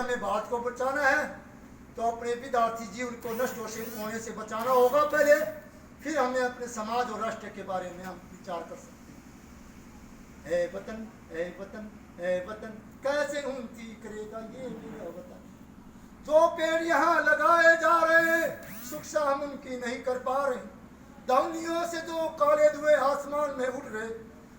हमें भारत को बचाना है तो अपने विद्यार्थी जीवन को नष्ट होने से बचाना होगा पहले, फिर हमें अपने समाज और राष्ट्र के बारे में हम विचार कर सकते हैं। ए वतन, ए वतन, ए वतन, कैसे उन्नति करेगा ये मेरा वतन। जो पेड़ यहाँ लगाए जा रहे हैं शिक्षा हम उनकी नहीं कर पा रहे। ध्वनियों से जो काले धुएं आसमान में उड़ रहे,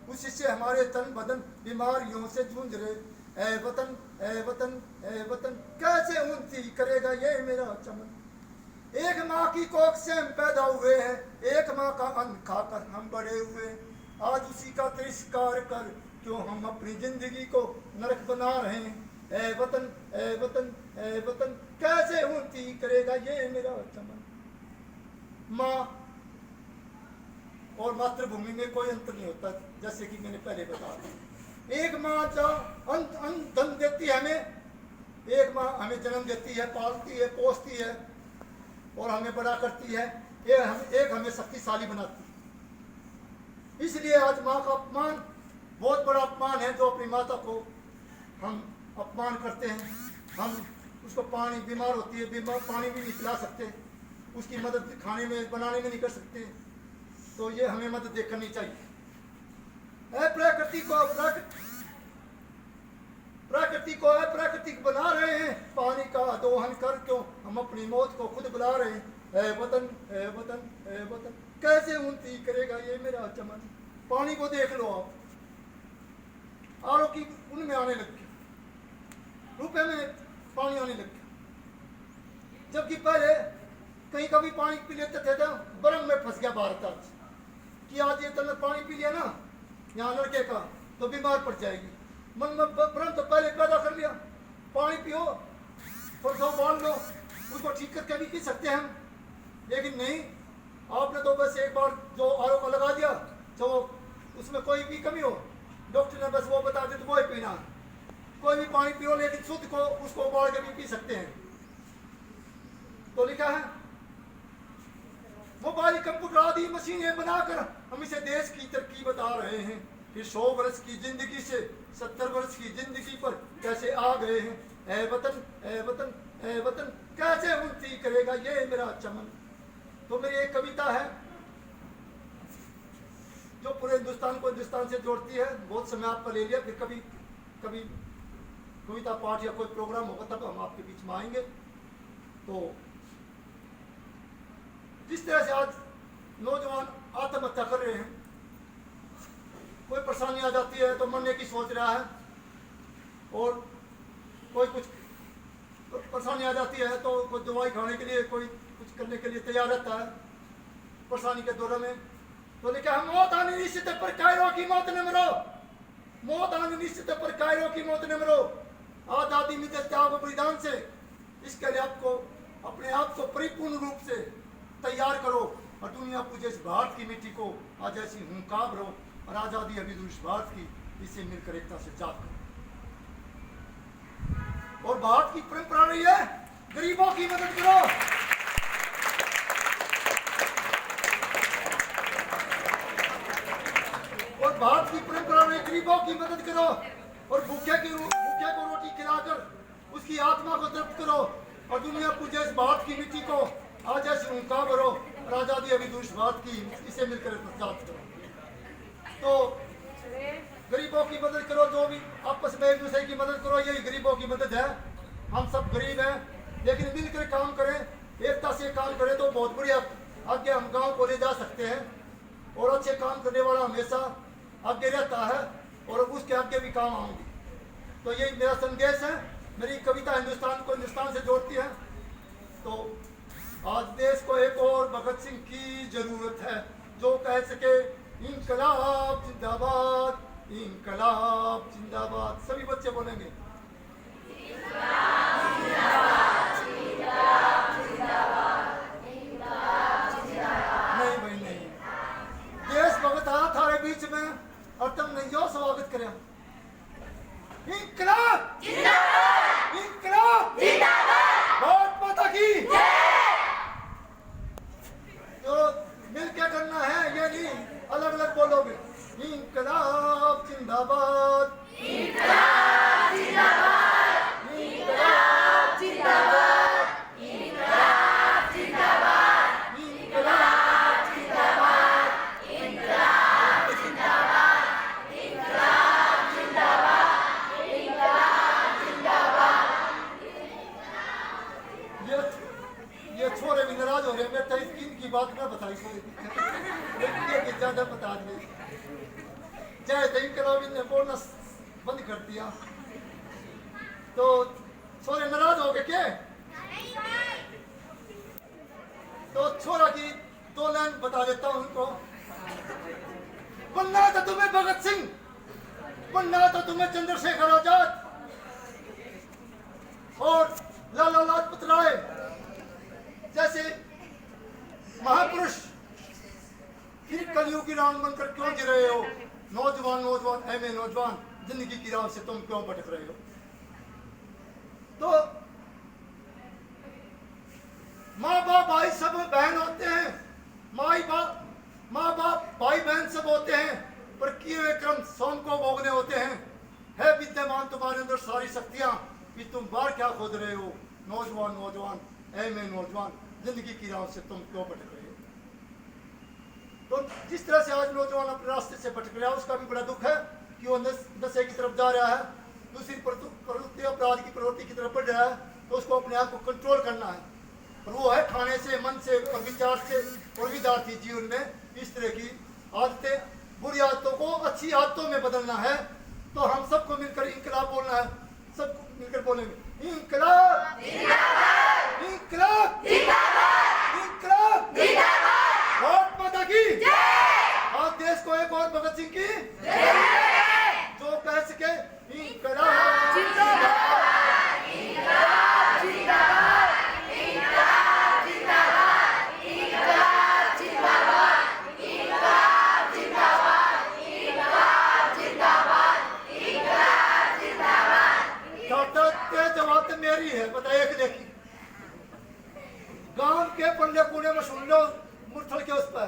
उसी से हमारे तन बदन बीमारियों से जूझ रहे। ए वतन, ए वतन, ए वतन, कैसे उन्नति करेगा ये मेरा चमन। एक माँ की कोख से हम पैदा हुए हैं, एक माँ का अन्न खाकर हम बड़े हुए। आज उसी का तिरस्कार कर क्यों हम अपनी जिंदगी को नरक बना रहे हैं। ए वतन, ए वतन, ए वतन, कैसे उन्नति करेगा ये मेरा चमन। माँ और मातृभूमि में कोई अंतर नहीं होता, जैसे कि मैंने पहले बताया। एक माँ जन्म देती है हमें, एक माँ हमें जन्म देती है, पालती है, पोसती है और हमें बड़ा करती है। एक हमें शक्तिशाली बनाती है। इसलिए आज माँ का अपमान बहुत बड़ा अपमान है, जो अपनी माता को हम अपमान करते हैं। हम उसको पानी, बीमार होती है, पानी भी नहीं पिला सकते, उसकी मदद खाने में बनाने में नहीं कर सकते, तो ये हमें मदद करनी चाहिए। प्रकृति को अप्राकृतिक बना रहे हैं, पानी का दोहन कर क्यों हम अपनी मौत को खुद बुला रहे हैं। ए वतन, ए वतन, ए वतन, कैसे उन्नति करेगा ये मेरा चमन। पानी को देख लो आप, आरओ की उनमें आने लग गई, रुपए में पानी आने लग गया, जबकि पहले कहीं का भी पानी पी लेते थे तो बर्फ में फंस गया भारत आज कि आज ये तने पानी पी लिया ना यहाँ लड़के का तो बीमार पड़ जाएगी। मन में भ्रम तो पहले पैदा कर लिया, पानी पियो, थोड़ा सा उबाल लो, उसको ठीक करके भी पी सकते हैं हम। लेकिन नहीं, आपने तो बस एक बार जो आरओ का लगा दिया, तो उसमें कोई भी कमी हो, डॉक्टर ने बस वो बता दिया तो वो ही पीना। कोई भी पानी पियो, लेकिन शुद्ध को उसको उबाल के भी पी सकते हैं। तो लिखा है मोबाइल, कंप्यूटर आदि मशीनें बनाकर हम इसे देश की तरक्की बता रहे हैं, फिर 100 वर्ष की जिंदगी से 70 वर्ष की जिंदगी पर कैसे आ गए हैं। ए वतन, ए वतन, ए वतन, कैसे उन्नति करेगा ये मेरा चमन। तो मेरी एक कविता है जो पूरे हिंदुस्तान को हिंदुस्तान से जोड़ती है। बहुत समय आपका ले लिया, फिर कभी कभी कविता पाठ या कोई प्रोग्राम होगा तब हम आपके बीच में आएंगे। तो जिस तरह से आज नौजवान आत्महत्या कर रहे हैं, कोई परेशानी आ जाती है तो मरने की सोच रहा है, और कोई कुछ परेशानी आ जाती है तो कोई दवाई खाने के लिए, कोई कुछ करने के लिए तैयार रहता है परेशानी के दौरान में। तो लिखा है मौत आनी निश्चित है पर कायरों की मौत न मरो, मौत आनी निश्चित है पर कायरों की मौत न मरो। आजादी मिले त्याग बलिदान से, इसके लिए आपको अपने आप को परिपूर्ण रूप से तैयार करो और दुनिया पूजे इस भारत की मिट्टी को आज ऐसी हुंकार रहो और आजादी अभी इस भारत की, इसे मिलकर एकता से जाग करो। और भारत की परंपरा रही है गरीबों की मदद करो, और भारत की परंपरा रही गरीबों की मदद करो, और भूखे को रोटी खिलाकर उसकी आत्मा को तृप्त करो और दुनिया पूजे इस भारत की मिट्टी को आज ऐसे हुंकार करो और आजादी अभी दूर भारत की, इसे मिलकर जाग करो। तो गरीबों की मदद करो, जो भी आपस में एक दूसरे की मदद करो, यही गरीबों की मदद है। हम सब गरीब हैं, लेकिन मिलकर काम करें, एकता से काम करें तो बहुत बढ़िया आगे हम गांव को ले जा सकते हैं। और अच्छे काम करने वाला हमेशा आगे रहता है और उसके आगे भी काम आएंगे। तो यही मेरा संदेश है। मेरी कविता हिंदुस्तान को हिंदुस्तान से जोड़ती है। तो आज देश को एक और भगत सिंह की जरूरत है, जो कह सके इंकलाब जिंदाबाद, इंकलाब जिंदाबाद। सभी बच्चे बोलेंगे इंकलाब जिंदाबाद, इंकलाब जिंदाबाद, इंकलाब जिंदाबाद। नहीं भाई नहीं, देश भगत आया थारे बीच में और तुमने यो स्वागत करे इंकलाब जिंदाबाद, इंकलाब जिंदाबाद, भारत माता की जय। तो मिल क्या करना है, ये नहीं अलग अलग बोलोगे। इंकलाब जिंदाबाद, इंकलाब जिंदाबाद। की बात मैं बताई कोई ज्यादा बता दिए चाहे तो इनकलाबी ने बोलना बंद कर दिया तो छोरे नाराज हो गए क्या? तो छोरा की दो लाइन बता देता हूं उनको। बनना था तुम्हें भगत सिंह, बनना था तुम्हें चंद्रशेखर आजाद और लाला लाजपत राय जैसे महापुरुष, फिर कलयुगी राम बनकर क्यों जी रहे हो? नौजवान नौजवान ऐमे नौजवान, जिंदगी की राह से तुम क्यों भटक रहे हो? तो माँ बाप भाई सब बहन होते हैं, माँ बाप भाई बहन सब होते हैं, पर किए हुए कर्म स्वयं को भोगने होते हैं। है विद्यमान तुम्हारे अंदर सारी शक्तियां, कि तुम बाहर क्या खोद रहे हो? नौजवान नौजवान ऐमे नौजवान, जिंदगी की राह से तुम क्यों भटक रहे हो? तो जिस तरह से आज नौजवान अपने रास्ते से भटक रहा है, उसका भी बड़ा दुख है कि वो नशे की तरफ जा रहा है, दूसरी प्रवृत्ति अपराध की प्रवृत्ति की तरफ बढ़ रहा है। तो उसको अपने आप को कंट्रोल करना है, और वो है खाने से, मन से और विचार से और विद्यार्थी जीवन में इस तरह की आदतें, बुरी आदतों को अच्छी आदतों में बदलना है। तो हम सबको मिलकर इंकलाब बोलना है, सबको मिलकर बोलेंगे इंकलाब जिंदाबाद, इंकलाब जिंदाबाद, इंकलाब जिंदाबाद, भारत माता की जय। और देश को एक और भगत सिंह की जय, जो कह सके इंकलाब जिंदाबाद, इंकलाब जिंदाबाद, इंकलाब जिंदाबाद, इंकलाब जिंदाबाद, इंकलाब जिंदाबाद, इंकलाब जिंदाबाद, इंकलाब जिंदाबाद। जवाब मेरी है, बताइए कि देखिए गांव के पल्ले कोने में सुन लो, मुरथल के उस पर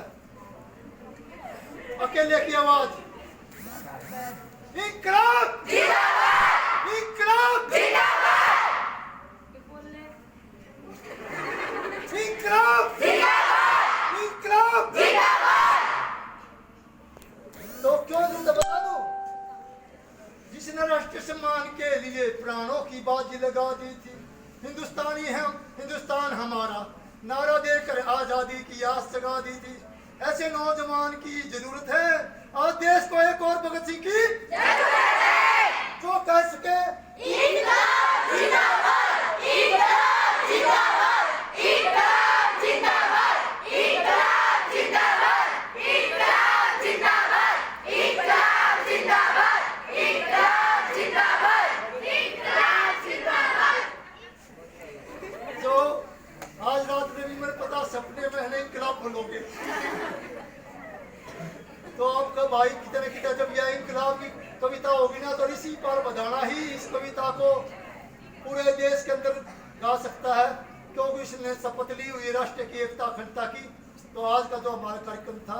अकेले की आवाज इंकलाब जिंदाबाद, इंकलाब जिंदाबाद, इंकलाब जिंदाबाद, इंकलाब जिंदाबाद। तो क्यों तुम बता दो, जिसने राष्ट्रीय सम्मान के लिए प्राणों की बाजी लगा दी थी, हिंदुस्तानी है हिंदुस्तान हमारा, नारा देकर आजादी की आस जगा दी थी। ऐसे नौजवान की जरूरत है, और देश को एक और भगत सिंह की जरूरत है, जो कह सके इंकलाब जिंदाबाद, इंकलाब जिंदाबाद, इंकलाब जिंदाबाद, इंकलाब जिंदाबाद, इंकलाब जिंदाबाद, इंकलाब जिंदाबाद, इंकलाब जिंदाबाद, इंकलाब जिंदाबाद। जो आज रात में भी मेरे पता सपने में है इंकलाब बोलोगे, तो आपका भाई कितने कितना जब यह इंकलाब की कविता होगी ना, तो इसी पर बधाना ही इस कविता को पूरे देश के अंदर गा सकता है, क्योंकि इसने शपथ ली हुई राष्ट्र की एकता अखंडता की। तो आज का जो हमारा कार्यक्रम था